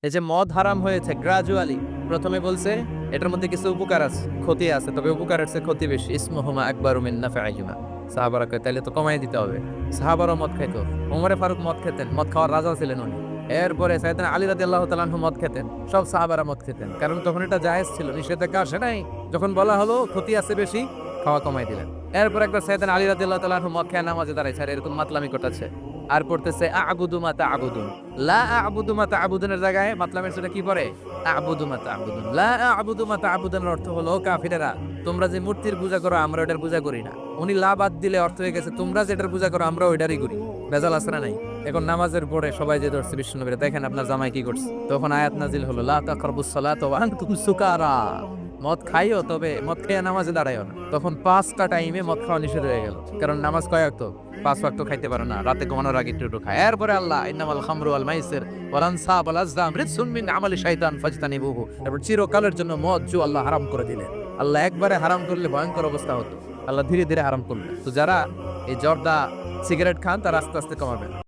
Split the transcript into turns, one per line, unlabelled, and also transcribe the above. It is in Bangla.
এই যে মদ হারাম হয়েছে গ্রাজুয়ালি, প্রথমে বলছে এটার মধ্যে কিছু উপকার আছে, ক্ষতি আছে, তবে উপকারের চেয়ে ক্ষতি বেশি। ইসমুহুমা আকবারু মিন নাফআইহিমা। সাহাবারা কয় তাইলে তো কমাই দিতে হবে। সাহাবারাও মদ খাইতো, ওমরে ফারুক মদ খেতেন, মদ খাওয়ার রাজা ছিলেন উনি। এরপরে সাইয়েদনা আলী রাদিয়াল্লাহু তাআলা আনহু মদ খেতেন, সব সাহাবারা মদ খেতেন, কারণ তখন এটা জায়েজ ছিল, নিষেধাজ্ঞা আসে নাই। যখন বলা হলো ক্ষতি আছে বেশি, খাওয়া কমাই দিলেন। এরপর একবার সাইয়েদনা আলী রাদিয়াল্লাহু তাআলা আনহু মদ খেয়ে নামাজে দাঁড়াইছে, আর এরকম মাতলামি করতেছে, আর পড়তেছে আ'বুদু মা তা'বুদুন। লা আ'বুদু মা তা'বুদুনের জায়গায় মাতলামের সেটা কি পড়ে? আ'বুদু মা তা'বুদুন। লা আ'বুদু মা তা'বুদুনের অর্থ হলো, ও কাফিরেরা, তোমরা যে মূর্তির পূজা করো আমরা ওটার পূজা করি না। উনি লা বাদ দিলে অর্থ হয়ে গেছে তোমরা যেটার পূজা করো আমরা ওইটারই করি। ভেজাল আছে না নাই? এখন নামাজের পরে সবাই যে ধরছে বিশ্বনবীরে, দেখেন আপনার জামাই কি করছে। তখন আয়াত নাজিল হলো লা তাকরাবুস সালাতা ওয়া আনতুম সুকারা। মদ খাইও, তবে মদ খেয়ে নামাজে দাঁড়াইও না। তখন 5টা টাইমে মদ খাওয়া নিষেধ হয়ে গেল, কারণ নামাজ কয় ওয়াক্ত? 5 ওয়াক্ত খাইতে পারো না, রাতে ঘুমানোর আগে একটু খায়। এরপরে আল্লাহ ইন্নামাল খামরু ওয়াল মাইসির ওয়াল আনসাব ওয়াল আজলাম রিজসুন মিন আমালি শাইতান ফাজতানিবুহু। এরপর চিরকালের জন্য মদ জু আল্লাহ হারাম করে দিলেন। আল্লাহ একবারে হারাম করলে ভয়ঙ্কর অবস্থা হতো, আল্লাহ ধীরে ধীরে হারাম করলেন। তো যারা এই জর্দা সিগারেট খান তারা আস্তে আস্তে কমাবেন।